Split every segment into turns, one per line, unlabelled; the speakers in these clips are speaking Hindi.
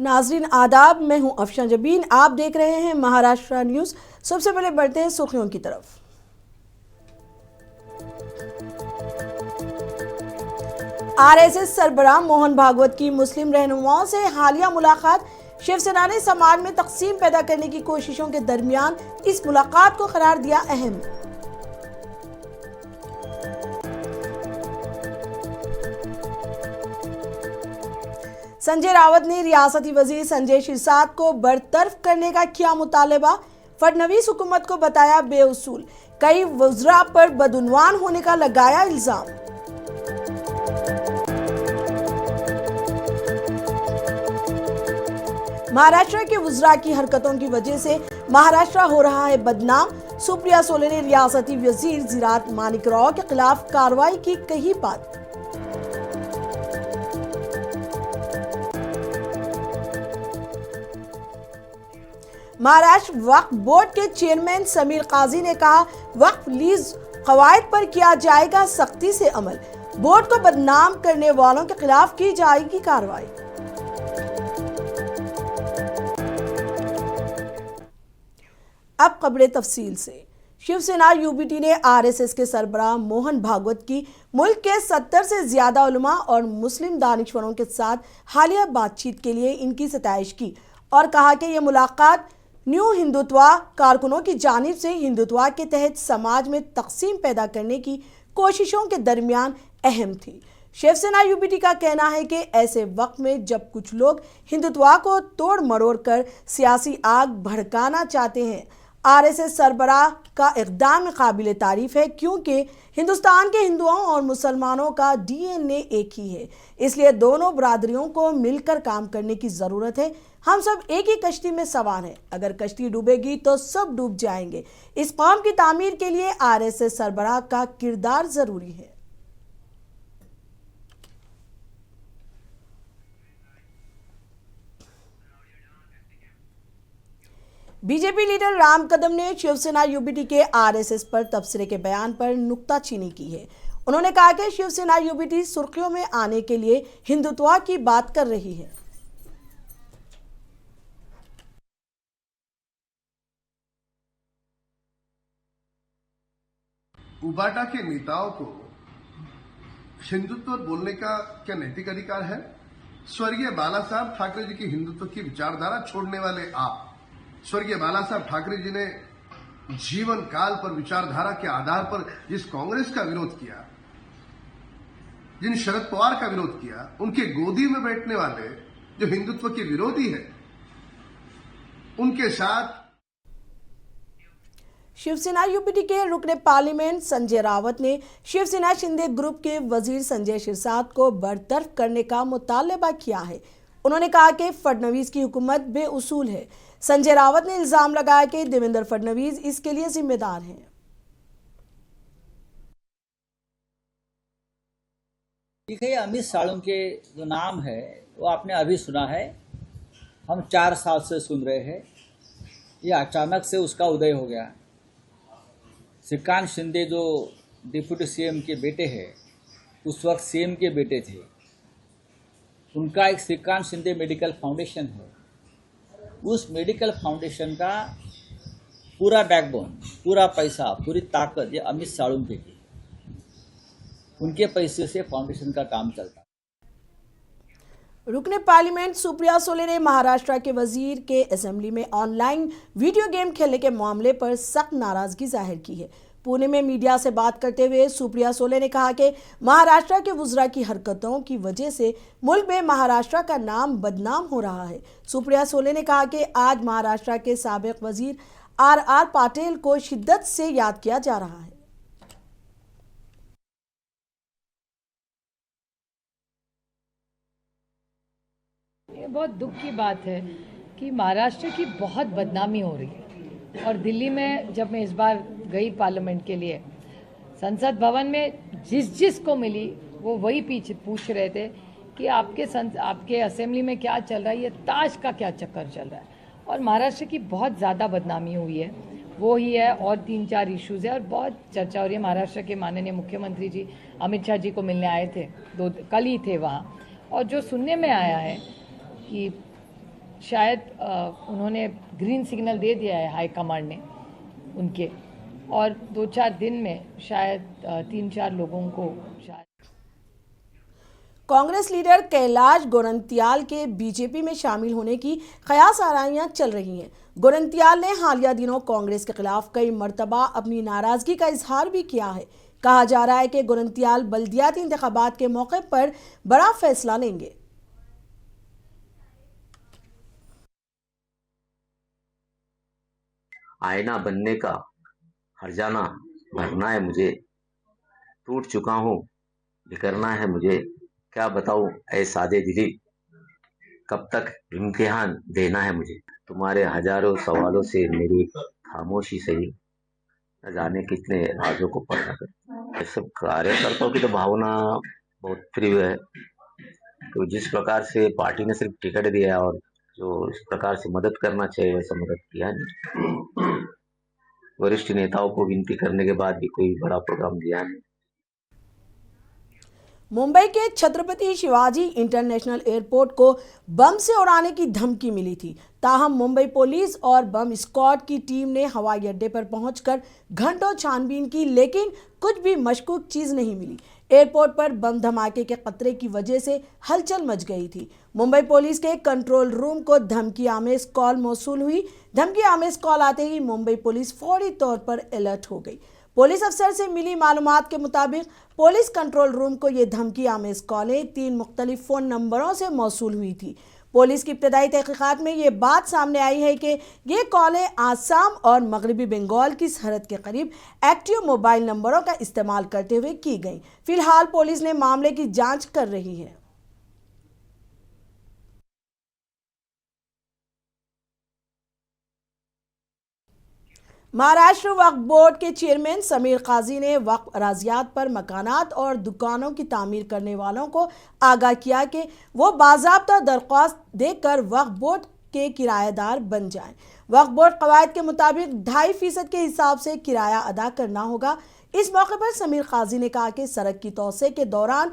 नाजरीन आदाब, मैं हूं अफशान जबीन। आप देख रहे हैं महाराष्ट्र न्यूज। सबसे पहले बढ़ते हैं सुर्खियों की तरफ। आरएसएस सरबराह मोहन भागवत की मुस्लिम रहनुमाओं से हालिया मुलाकात। शिवसेना ने समाज में तकसीम पैदा करने की कोशिशों के दरमियान इस मुलाकात को करार दिया अहम। संजय रावत ने रियासती वजीर संजय शिरसाट को बरतरफ करने का किया मुतालबा। फडणवीस हुकूमत को बताया बेउसूल। कई वज़रा पर बदउनवान होने का लगाया इल्जाम। महाराष्ट्र के वज़रा की हरकतों की वजह से महाराष्ट्र हो रहा है बदनाम। सुप्रिया सोले ने रियासती वजीर ज़राअत मानिक राव के खिलाफ कार्रवाई की कही बात। महाराष्ट्र वक्फ बोर्ड के चेयरमैन समीर काजी ने कहा, वक्फ लीज कवायद पर किया जाएगा सख्ती से अमल। बोर्ड को बदनाम करने वालों के खिलाफ की जाएगी कार्रवाई। अब खबरें तफसील से। शिवसेना यूबीटी ने आरएसएस के सरबराह मोहन भागवत की मुल्क के 70 से ज्यादा उलमा और मुस्लिम दानिशवरों के साथ हालिया बातचीत के लिए इनकी सताइश की और कहा कि यह मुलाकात न्यू हिंदुत्वा कारकुनों की जानिब से हिंदुत्वा के तहत समाज में तकसीम पैदा करने की कोशिशों के दरमियान अहम थी। शिवसेना यूबीटी का कहना है कि ऐसे वक्त में जब कुछ लोग हिंदुत्वा को तोड़ मरोड़ कर सियासी आग भड़काना चाहते हैं, आरएसएस सरबराह का इक़दाम काबिल तारीफ है, क्योंकि हिंदुस्तान के हिंदुओं और मुसलमानों का डीएनए एक ही है। इसलिए दोनों बरादरियों को मिलकर काम करने की ज़रूरत है। हम सब एक ही कश्ती में सवार हैं। अगर कश्ती डूबेगी तो सब डूब जाएंगे। इस कौम की तामीर के लिए आरएसएस सरबराह का किरदार ज़रूरी है। बीजेपी लीडर राम कदम ने शिवसेना यूबीटी के आरएसएस पर तबसरे के बयान पर नुक्ताचीनी की है। उन्होंने कहा कि शिवसेना यूबीटी सुर्खियों में आने के लिए हिंदुत्व की बात कर रही है।
उबाटा के नेताओं को हिंदुत्व बोलने का क्या नैतिक अधिकार है? स्वर्गीय बाला साहब ठाकरे जी की हिंदुत्व की विचारधारा छोड़ने वाले आप, स्वर्गीय बाला साहब ठाकरे जी ने जीवन काल पर विचारधारा के आधार पर जिस कांग्रेस का विरोध किया, जिन शरद पवार का विरोध किया, उनके गोदी में बैठने वाले जो हिंदुत्व के विरोधी है, उनके साथ
शिवसेना यूबीटी के रुकने पार्लियामेंट संजय रावत ने शिवसेना शिंदे ग्रुप के वजीर संजय शिरसाट को बरतरफ करने का मुतालबा किया है। उन्होंने कहा कि फडणवीस की हुकूमत बेउसूल है। संजय रावत ने इल्जाम लगाया कि देवेंद्र फडणवीस इसके लिए जिम्मेदार हैं।
देखिए, अमित साळुंखे जो नाम है वो आपने अभी सुना है, हम 4 साल से सुन रहे हैं। ये अचानक से उसका उदय हो गया। श्रीकांत शिंदे जो डिप्यूटी सीएम के बेटे हैं, उस वक्त सीएम के बेटे थे, उनका एक श्रीकांत शिंदे मेडिकल फाउंडेशन है। उस मेडिकल फाउंडेशन का पूरा बैकबोन, पूरा पैसा, पूरी ताकत ये अमित साळुंखे की, उनके पैसे से फाउंडेशन का काम चलता।
रुकने पार्लियामेंट सुप्रिया सोले ने महाराष्ट्र के वजीर के असेंबली में ऑनलाइन वीडियो गेम खेलने के मामले पर सख्त नाराजगी जाहिर की है। पुणे में मीडिया से बात करते हुए सुप्रिया सोले ने कहा कि महाराष्ट्र के वज़रा की हरकतों की वजह से मुल्क में महाराष्ट्र का नाम बदनाम हो रहा है। सुप्रिया सोले ने कहा कि आज महाराष्ट्र के साबिक वजीर आर पाटिल को शिद्दत से याद किया जा रहा है।
ये बहुत दुख की बात है कि महाराष्ट्र की बहुत बदनामी हो रही है। और दिल्ली में जब मैं इस बार गई पार्लियामेंट के लिए, संसद भवन में जिस को मिली वो वही पूछ रहे थे कि आपके असेंबली में क्या चल रहा है, ये ताश का क्या चक्कर चल रहा है। और महाराष्ट्र की बहुत ज़्यादा बदनामी हुई है, वो ही है। और 3-4 इश्यूज़ है और बहुत चर्चा हो रही है। महाराष्ट्र के माननीय मुख्यमंत्री जी अमित शाह जी को मिलने आए थे, कल ही थे वहाँ। और जो सुनने में आया है कि शायद उन्होंने ग्रीन सिग्नल दे दिया है हाई कमांड ने उनके, और 2-4 दिन में शायद 3-4 लोगों को शायद।
कांग्रेस लीडर कैलाश गोरंत्याल के बीजेपी में शामिल होने की कयास आराइयां चल रही हैं। गोरंत्याल ने हालिया दिनों कांग्रेस के खिलाफ कई मर्तबा अपनी नाराजगी का इजहार भी किया है। कहा जा रहा है कि गोरंत्याल बल्दियाती इंतखाबात के मौके पर बड़ा फैसला लेंगे।
आईना बनने का हर्जाना भरना है मुझे, टूट चुका हूँ बिखरना है मुझे, क्या बताऊं ऐ सादे दिली, कब तक इम्तिहान देना है मुझे। तुम्हारे हजारों सवालों से मेरी खामोशी सही, न जाने कितने राजों को पर्दा कर। ये सब कार्यकर्ताओं की तो भावना बहुत तीव्र है। तो जिस प्रकार से पार्टी ने सिर्फ टिकट दिया और जो इस प्रकार से मदद करना चाहिए वैसा मदद किया नहीं। वरिष्ठ नेताओं को विनती करने के बाद भी कोई बड़ा प्रोग्राम दिया नहीं।
मुंबई के छत्रपति शिवाजी इंटरनेशनल एयरपोर्ट को बम से उड़ाने की धमकी मिली थी। ताहम मुंबई पुलिस और बम स्क्वाड की टीम ने हवाई अड्डे पर पहुंचकर घंटों छानबीन की, लेकिन कुछ भी मशकूक चीज नहीं मिली। एयरपोर्ट पर बम धमाके के खतरे की वजह से हलचल मच गई थी। मुंबई पुलिस के कंट्रोल रूम को धमकी आमेज कॉल मौसूल हुई। धमकी आमेज कॉल आते ही मुंबई पुलिस फौरी तौर पर अलर्ट हो गई। पुलिस अफसर से मिली मालूमात के मुताबिक पुलिस कंट्रोल रूम को ये धमकी आमेज कॉलें 3 मुख्तलिफ फ़ोन नंबरों से मौसूल हुई थी। पुलिस की इब्तदाई तहकीकात में ये बात सामने आई है कि ये कॉलें आसाम और मगरबी बंगाल की सरहद के करीब एक्टिव मोबाइल नंबरों का इस्तेमाल करते हुए की गई। फिलहाल पुलिस ने मामले की जांच कर रही है। महाराष्ट्र वक्फ बोर्ड के चेयरमैन समीर काजी ने वक्फ अराजियात पर मकानात और दुकानों की तामीर करने वालों को आगाह किया कि वो बाज़ाब्ता दरख्वास्त देकर वक्फ बोर्ड के किराएदार बन जाएं। वक्फ बोर्ड कवायद के मुताबिक 2.5% के हिसाब से किराया अदा करना होगा। इस मौके पर समीर काजी ने कहा कि सड़क की तोसे के दौरान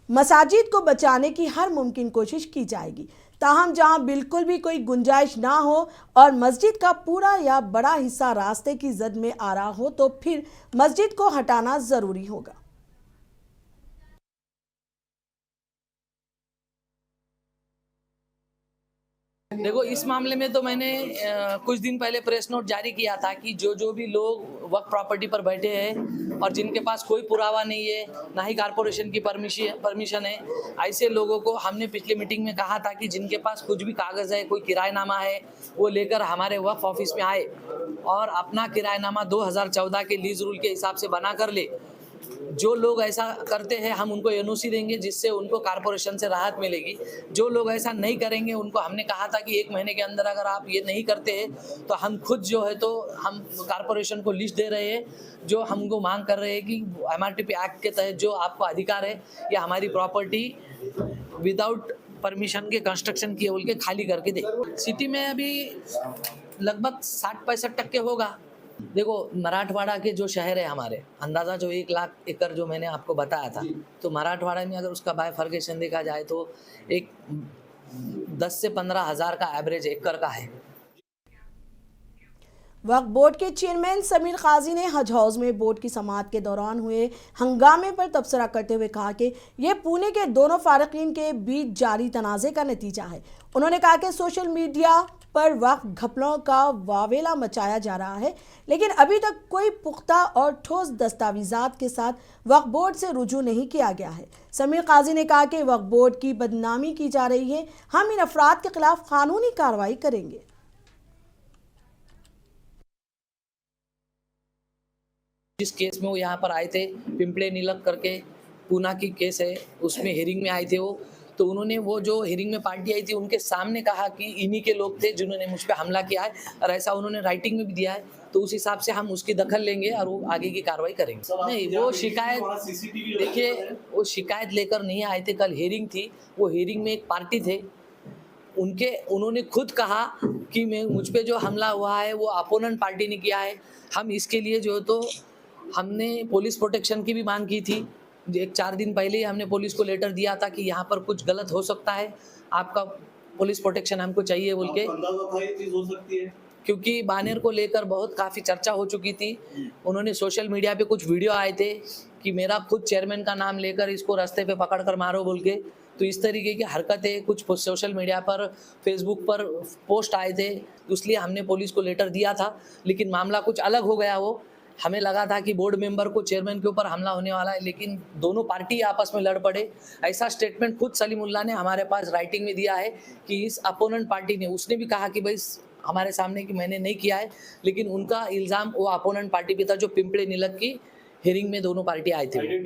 मसाजिद को बचाने की हर मुमकिन कोशिश की जाएगी। ताहम जहां बिल्कुल भी कोई गुंजाइश ना हो और मस्जिद का पूरा या बड़ा हिस्सा रास्ते की जद में आ रहा हो तो फिर मस्जिद को हटाना जरूरी होगा।
देखो, इस मामले में तो मैंने कुछ दिन पहले प्रेस नोट जारी किया था कि जो भी लोग वक्फ प्रॉपर्टी पर बैठे हैं और जिनके पास कोई पुरावा नहीं है, ना ही कारपोरेशन की परमिशन है, ऐसे लोगों को हमने पिछली मीटिंग में कहा था कि जिनके पास कुछ भी कागज़ है, कोई किराएनामा है, वो लेकर हमारे वक्फ ऑफिस में आए और अपना किराएनामा 2014 के लीज रूल के हिसाब से बना कर ले। जो लोग ऐसा करते हैं हम उनको एनओसी देंगे, जिससे उनको कारपोरेशन से राहत मिलेगी। जो लोग ऐसा नहीं करेंगे उनको हमने कहा था कि 1 महीने के अंदर अगर आप ये नहीं करते हैं तो हम खुद जो है तो हम कारपोरेशन को लिस्ट दे रहे हैं, जो हमको मांग कर रहे हैं कि MRTP एक्ट के तहत जो आपको अधिकार है या हमारी प्रॉपर्टी विदाउट परमिशन के कंस्ट्रक्शन किए बोल के खाली करके दे। सिटी में अभी लगभग 60-65% होगा। देखो, मराठवाड़ा के जो शहर है हमारे, अंदाज़ा जो 1 लाख एकड़ जो मैंने आपको बताया था, तो मराठवाड़ा में अगर उसका बायफर्गेशन देखा जाए तो एक 10 से 15 हज़ार का एवरेज एकड़ का है।
वक्फ बोर्ड के चेयरमैन समीर काजी ने हज हाउस में बोर्ड की समाअत के दौरान हुए हंगामे पर तबसरा करते हुए कहा कि यह पुणे के दोनों फारकीन के बीच जारी तनाज़े का नतीजा है। उन्होंने कहा कि सोशल मीडिया पर वक्फ घपलों का वावेला मचाया जा रहा है, लेकिन अभी तक कोई पुख्ता और ठोस दस्तावेजात के साथ वक्फ बोर्ड से रुजू नहीं किया गया है। समीर काजी ने कहा कि वक्फ बोर्ड की बदनामी की जा रही है, हम इन अफराद के खिलाफ कानूनी कार्रवाई करेंगे।
जिस केस में वो यहाँ पर आए थे, पिंपले नीलक करके पूना की केस है, उसमें हियरिंग में आए थे वो, तो उन्होंने वो जो हियरिंग में पार्टी आई थी उनके सामने कहा कि इन्हीं के लोग थे जिन्होंने मुझ पर हमला किया है, और ऐसा उन्होंने राइटिंग में भी दिया है। तो उस हिसाब से हम उसकी दखल लेंगे और वो आगे की कार्रवाई करेंगे। नहीं, वो शिकायत, देखिए, वो शिकायत लेकर नहीं आए थे। कल हियरिंग थी, वो हियरिंग में एक पार्टी थे, उन्होंने खुद कहा कि मुझ पर जो हमला हुआ है वो अपोनेंट पार्टी ने किया है। हम इसके लिए जो तो हमने पुलिस प्रोटेक्शन की भी मांग की थी। 1-4 दिन पहले ही हमने पुलिस को लेटर दिया था कि यहाँ पर कुछ गलत हो सकता है, आपका पुलिस प्रोटेक्शन हमको चाहिए बोल के।
अंदाजा था ये चीज हो सकती है
क्योंकि बानेर को लेकर बहुत काफ़ी चर्चा हो चुकी थी। उन्होंने सोशल मीडिया पे कुछ वीडियो आए थे कि मेरा खुद चेयरमैन का नाम लेकर इसको रास्ते पे पकड़ कर मारो बोल के। तो इस तरीके की हरकतें कुछ सोशल मीडिया पर, फेसबुक पर पोस्ट आए थे, इसलिए हमने पुलिस को लेटर दिया था। लेकिन मामला कुछ अलग हो गया। वो हमें लगा था कि बोर्ड मेंबर को, चेयरमैन के ऊपर हमला होने वाला है, लेकिन दोनों पार्टी आपस में लड़ पड़े। ऐसा स्टेटमेंट खुद सलीमुल्लाह ने हमारे पास राइटिंग में दिया है कि इस अपोनेंट पार्टी ने, उसने भी कहा कि भाई हमारे सामने कि मैंने नहीं किया है, लेकिन उनका इल्ज़ाम वो अपोनेंट पार्टी पे था जो पिंपले नीलक की हियरिंग में दोनों पार्टी आए थे।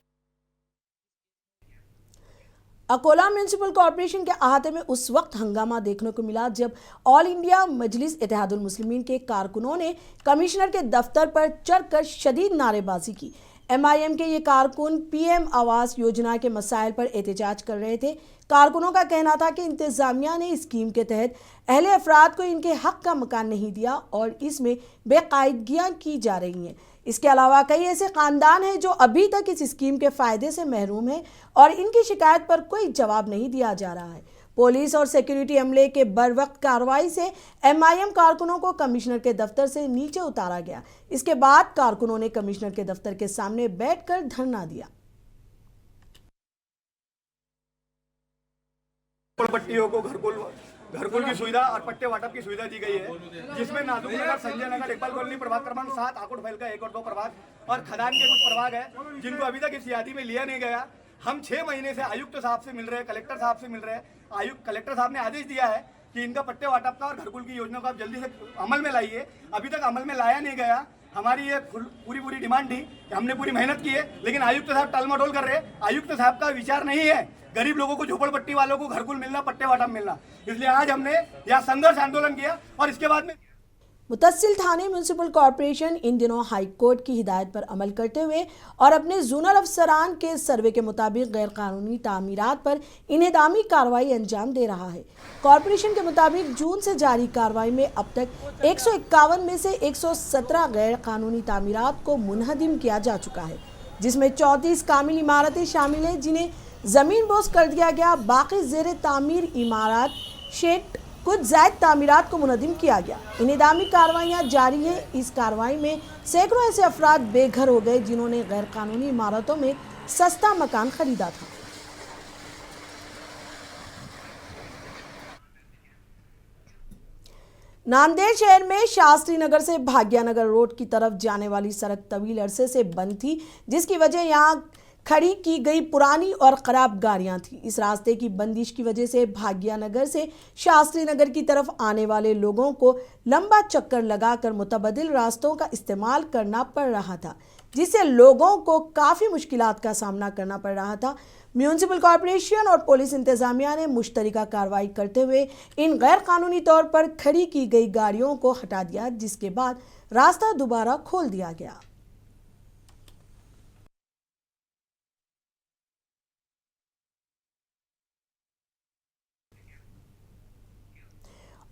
अकोला म्यूनिसिपल कॉर्पोरेशन के अहाते में उस वक्त हंगामा देखने को मिला जब ऑल इंडिया मजलिस इत्तेहादुल मुस्लिमीन के कारकुनों ने कमिश्नर के दफ्तर पर चढ़कर शदीद नारेबाजी की। MIM के ये कारकुन PM आवास योजना के मसाइल पर एहतजाज कर रहे थे। कारकुनों का कहना था कि इंतजामिया ने स्कीम के तहत अहले अफराद को इनके हक का मकान नहीं दिया और इसमें बेकायदगियाँ की जा रही हैं। इसके अलावा कई ऐसे खानदान हैं जो अभी तक इस स्कीम के फ़ायदे से महरूम हैं और इनकी शिकायत पर कोई जवाब नहीं दिया जा रहा है। पुलिस और सिक्योरिटी अमले के बरवक्त कार्रवाई से MIM कारकुनों को कमिश्नर के दफ्तर से नीचे उतारा गया। इसके बाद कारकुनों ने कमिश्नर के दफ्तर के सामने बैठकर धरना दिया।
पट्टियों को घरकुल की सुविधा और पट्टे वाटप की सुविधा दी गई है, जिसमें नाजुक नगर, संजय नगर, इकबाल कॉलोनी, प्रभाग क्रमांक 7, आकोट फैल का 1 और 2 प्रभाग और खदान के कुछ प्रभाग है जिनको अभी तक इस यादी में लिया नहीं गया। हम 6 महीने से आयुक्त साहब से मिल रहे हैं, कलेक्टर साहब से मिल रहे हैं। कलेक्टर साहब ने आदेश दिया है कि इनका पट्टे वाटप का और घरकुल की योजना को आप जल्दी से अमल में लाइए। अभी तक अमल में लाया नहीं गया। हमारी ये पूरी डिमांड थी कि हमने पूरी मेहनत की है, लेकिन आयुक्त साहब टालमटोल कर रहे हैं। आयुक्त साहब का विचार नहीं है गरीब लोगों को, झोपड़पट्टी वालों को घरकुल मिलना, पट्टे वाटप मिलना। इसलिए आज हमने यहाँ संघर्ष आंदोलन किया और इसके बाद में
मुतस्सिल थाने म्यूनिसिपल कॉर्पोरेशन इन दिनों हाई कोर्ट की हिदायत पर अमल करते हुए और अपने जोनल अफसरान के सर्वे के मुताबिक गैर कानूनी तामीरात पर इन्हेदामी कार्रवाई अंजाम दे रहा है। कॉर्पोरेशन के मुताबिक जून से जारी कार्रवाई में अब तक 151 में से 117 गैर कानूनी तामीरात को मुनहदिम किया जा चुका है, जिसमें 34 कामिल इमारतें शामिल हैं जिन्हें ज़मीन बोस कर दिया गया। बाकी ज़ेर तामीर इमारत, शेड, कुछ ज़ायद तामीरात को मुनदिम किया गया। इन्हेदामी कार्रवाइयाँ जारी हैं। इस कार्रवाई में सैकड़ों ऐसे अफराद बेघर हो गए जिन्होंने गैर कानूनी इमारतों में सस्ता मकान खरीदा था। नांदेड़ शहर में शास्त्री नगर से भाग्यनगर रोड की तरफ जाने वाली सड़क तवील अरसे से बंद थी, जिसकी वजह यहाँ खड़ी की गई पुरानी और ख़राब गाड़ियां थी। इस रास्ते की बंदिश की वजह से भाग्यनगर से शास्त्री नगर की तरफ आने वाले लोगों को लंबा चक्कर लगाकर मुतबदिल रास्तों का इस्तेमाल करना पड़ रहा था, जिससे लोगों को काफ़ी मुश्किलात का सामना करना पड़ रहा था। म्यूनिसिपल कॉर्पोरेशन और पुलिस इंतजामिया ने मुश्तरका कार्रवाई करते हुए इन गैर कानूनी तौर पर खड़ी की गई गाड़ियों को हटा दिया, जिसके बाद रास्ता दोबारा खोल दिया गया।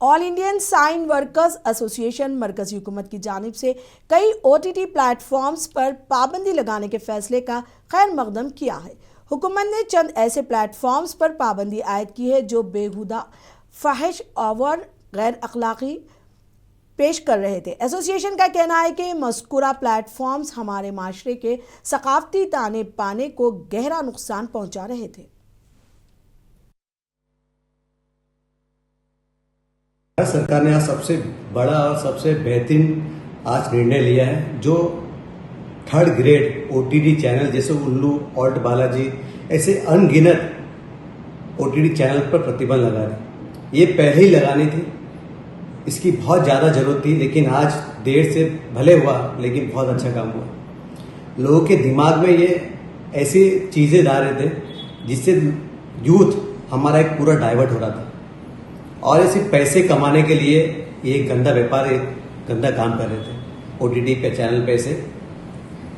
All Indian sign workers association मरकजी हुकूमत की जानिब से कई OTT प्लेटफॉर्म्स पर पाबंदी लगाने के फैसले का खैर मकदम किया है। हुकूमत ने चंद ऐसे प्लेटफॉर्म्स पर पाबंदी आयद की है जो बेहुदा, फाहिश और गैर अखलाकी पेश कर रहे थे। एसोसिएशन का कहना है कि मज़कूरा प्लेटफॉर्म्स हमारे माशरे के सकाफती ताने पाने को गहरा नुकसान पहुँचा रहे थे।
भारत सरकार ने आज सबसे बड़ा और सबसे बेहतरीन आज निर्णय लिया है, जो 3rd ग्रेड OTT चैनल जैसे उल्लू, ऑल्ट बालाजी, ऐसे अनगिनत OTT चैनल पर प्रतिबंध लगा रहे। ये पहले ही लगानी थी, इसकी बहुत ज़्यादा जरूरत थी, लेकिन आज देर से भले हुआ, लेकिन बहुत अच्छा काम हुआ। लोगों के दिमाग में ये ऐसी चीज़ें डाल रहे थे जिससे यूथ हमारा एक पूरा डाइवर्ट हो रहा था और ऐसे पैसे कमाने के लिए ये गंदा व्यापार, एक गंदा काम कर रहे थे। OTT पे चैनल पे ऐसे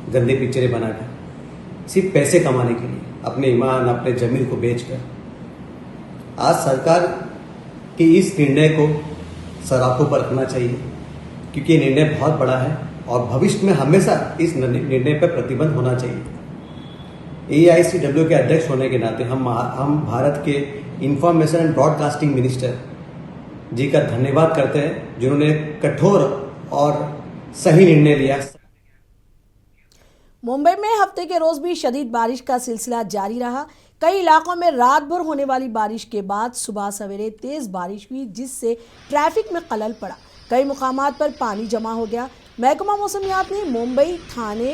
गंदे पिक्चरें बनाकर सिर्फ पैसे कमाने के लिए, अपने ईमान, अपने जमीन को बेचकर। आज सरकार के इस निर्णय को सराखों पर रखना चाहिए, क्योंकि ये निर्णय बहुत बड़ा है और भविष्य में हमेशा इस निर्णय पर प्रतिबंध होना चाहिए। AICW के अध्यक्ष होने के नाते हम भारत के इंफॉर्मेशन एंड ब्रॉडकास्टिंग मिनिस्टर जी का धन्यवाद करते हैं, जिन्होंने कठोर और सही निर्णय लिया।
मुंबई में हफ्ते के रोज भी शदीद बारिश का सिलसिला जारी रहा। कई इलाकों में रात भर होने वाली बारिश के बाद सुबह सवेरे तेज बारिश हुई, जिससे ट्रैफिक में खलल पड़ा। कई मुकामात पर पानी जमा हो गया। महकमा मौसमियात ने मुंबई, ठाणे,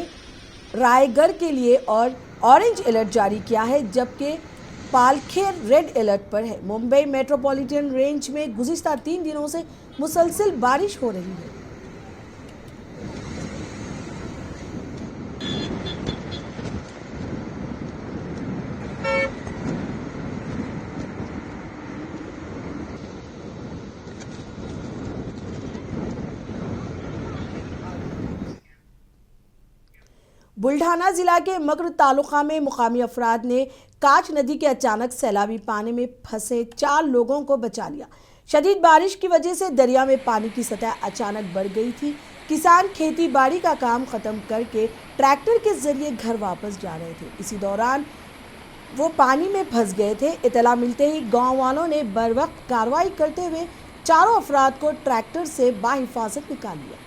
रायगढ़ के लिए और ऑरेंज अलर्ट जारी किया है, जबकि पालखेर रेड अलर्ट पर है। मुंबई मेट्रोपॉलिटन रेंज में गुज़िश्ता 3 दिनों से मुसलसल बारिश हो रही है। बुल्ढाना जिला के मकर तालुका में मुकामी अफराद ने काच नदी के अचानक सैलाबी पानी में फंसे 4 लोगों को बचा लिया। शदीद बारिश की वजह से दरिया में पानी की सतह अचानक बढ़ गई थी। किसान खेती बाड़ी का काम खत्म करके ट्रैक्टर के जरिए घर वापस जा रहे थे। इसी दौरान वो पानी में फंस गए थे। इतला मिलते ही गांव वालों ने बरवक्त कार्रवाई करते हुए चारों अफराद को ट्रैक्टर से बाहिफाजत निकाल लिया।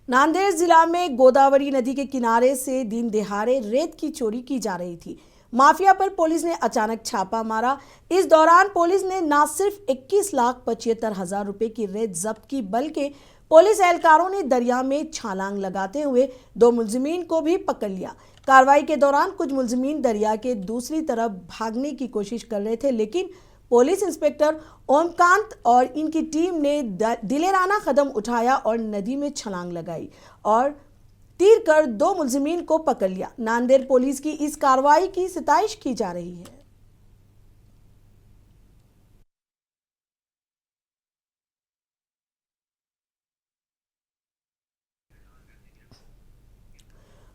नांदेड़ जिला में गोदावरी नदी के किनारे से दिन दहाड़े रेत की चोरी की जा रही थी। माफिया पर पुलिस ने अचानक छापा मारा। इस दौरान पुलिस ने न सिर्फ 21,75,000 रुपए की रेत जब्त की, बल्कि पुलिस एहलकारों ने दरिया में छलांग लगाते हुए 2 मुलजिमीन को भी पकड़ लिया। कार्रवाई के दौरान कुछ मुलजिमीन दरिया के दूसरी तरफ भागने की कोशिश कर रहे थे, लेकिन पुलिस इंस्पेक्टर ओमकांत और इनकी टीम ने दिलेराना कदम उठाया और नदी में छलांग लगाई और तीर कर 2 मुलजिमीन को पकड़ लिया। नांदेड़ पुलिस की इस कार्रवाई की सिताइश की जा रही है।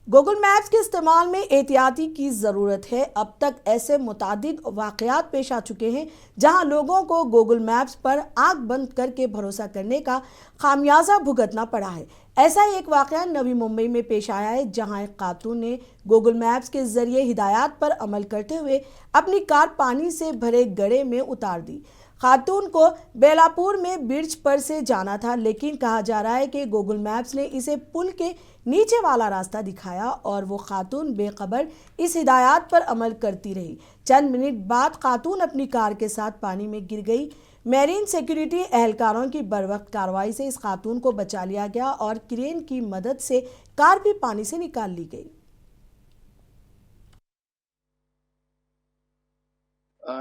गूगल मैप्स के इस्तेमाल में एहतियाती की ज़रूरत है। अब तक ऐसे मुतादिद वाक़यात पेश आ चुके हैं जहां लोगों को गूगल मैप्स पर आंख बंद करके भरोसा करने का खामियाजा भुगतना पड़ा है। ऐसा ही एक वाक़या नवी मुंबई में पेश आया है, जहां एक खातून ने गूगल मैप्स के ज़रिए हिदायत पर अमल करते हुए अपनी कार पानी से भरे गड्ढे में उतार दी। खातून को बेलापुर में ब्रिज पर से जाना था, लेकिन कहा जा रहा है कि गूगल मैप्स ने इसे पुल के नीचे वाला रास्ता दिखाया और वो खातून बेखबर इस हिदायत पर अमल करती रही। चंद मिनट बाद खातून अपनी कार के साथ पानी में गिर गई। मैरीन सिक्योरिटी एहलकारों की बरवक्त कार्रवाई से इस खातून को बचा लिया गया और क्रेन की मदद से कार भी पानी से निकाल ली गई।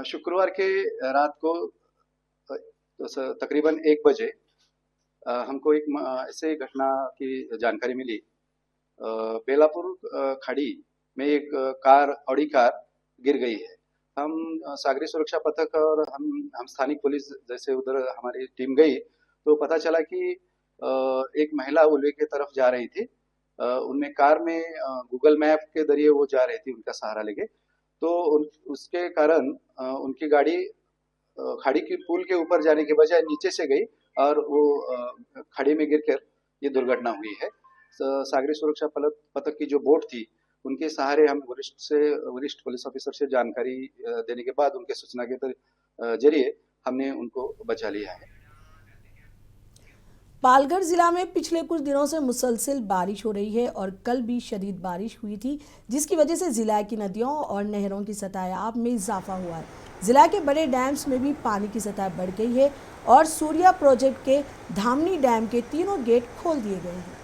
शुक्रवार के रात को तकरीबन 1 बजे हमको एक ऐसे घटना की जानकारी मिली। बेलापुर खाड़ी में एक ऑडी कार गिर गई है। हम सागरी सुरक्षा पथक और हम स्थानिक पुलिस जैसे उधर हमारी टीम गई तो पता चला कि एक महिला उल्वे की तरफ जा रही थी। उनमें कार में गूगल मैप के जरिए वो जा रही थी उनका सहारा लेके, तो उसके कारण उनकी गाड़ी खाड़ी की पुल के ऊपर जाने के बजाय नीचे से गई और वो खाड़ी में गिरकर ये दुर्घटना हुई है। सागरी सुरक्षा पथक की जो बोट थी उनके सहारे हम वरिष्ठ पुलिस ऑफिसर से जानकारी देने के बाद उनके सूचना के जरिए हमने उनको बचा लिया है।
पालघर जिला में पिछले कुछ दिनों से मुसलसल बारिश हो रही है और कल भी शदीद बारिश हुई थी, जिसकी वजह से जिला की नदियों और नहरों की सतह में इजाफा हुआ है। जिला के बड़े डैम्स में भी पानी की सतह बढ़ गई है और सूर्या प्रोजेक्ट के धामनी डैम के 3 गेट खोल दिए गए हैं।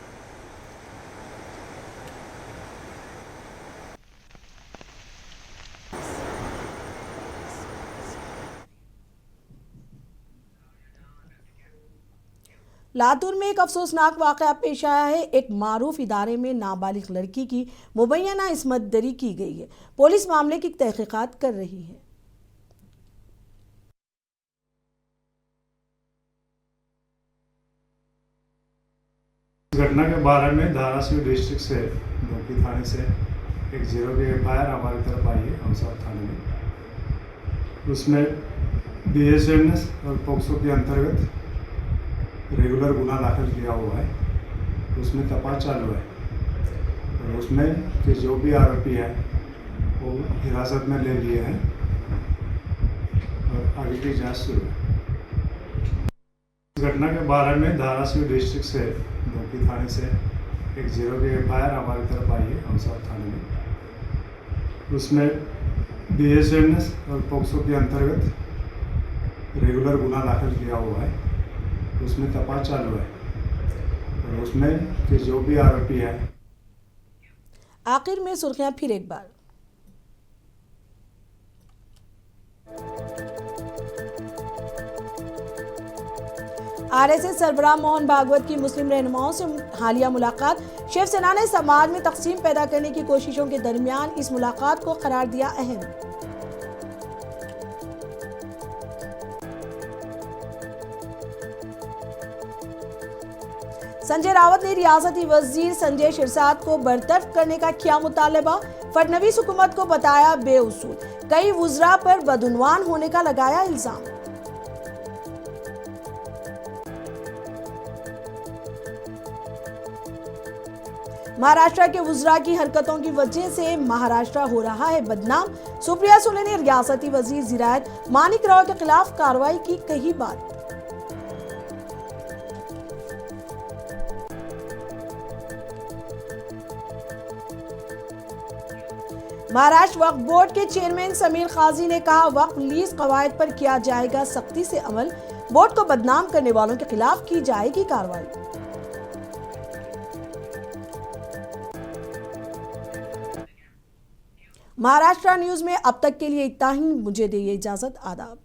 लातूर में एक अफसोसनाक वाकया पेश आया है। एक मारूफ इदारे में नाबालिग लड़की की मुबैना इस्मत दरी की गई है। पुलिस मामले की तहकीकात कर रही है।
इस घटना के बारे में धाराशिव डिस्ट्रिक्ट से डोकी थाने से एक 0 की एफआईआर हमारी तरफ आई है हमसार थाने में। उसमें BSNS और पोक्सो के अंतर्गत रेगुलर गुना दाखिल किया हुआ है, उसमें तपास चालू है और उसमें के जो भी आरोपी है वो हिरासत में ले लिए हैं और आगे की जांच शुरू है। इस घटना के बारे में धाराशिव डिस्ट्रिक्ट से डोकी थाने से एक 0 की FIR हमारी तरफ आई है हमसार थाने में। उसमें BSNS और पोक्सो के अंतर्गत रेगुलर गुना दाखिल किया हुआ है, उसमें तपास चालू है और उसमें के जो भी आरोपी है।
आखिर में सुर्खियां फिर एक बार। आरएसएस सरबराह मोहन भागवत की मुस्लिम रहनुमाओं से हालिया मुलाकात। शिवसेना ने समाज में तकसीम पैदा करने की कोशिशों के दरमियान इस मुलाकात को करार दिया अहम। संजय रावत ने रियासती वजीर संजय शिरसाट को बरतरफ करने का किया मुतालबा। फडणवीस हुकूमत को बताया बेउसूल। कई वुज़रा पर बदउनवान होने का लगाया इल्जाम। महाराष्ट्र के वुज़रा की हरकतों की वजह से महाराष्ट्र हो रहा है बदनाम। सुप्रिया सुले ने रियासती वजीर ज़राअत मानिक राव के खिलाफ कार्रवाई की कही बात। महाराष्ट्र वक्फ बोर्ड के चेयरमैन समीर काजी ने कहा, वक्फ लीज कवायद पर किया जाएगा सख्ती से अमल। बोर्ड को बदनाम करने वालों के खिलाफ की जाएगी कार्रवाई। महाराष्ट्र न्यूज में अब तक के लिए इतना ही। मुझे दीजिए इजाजत। आदाब।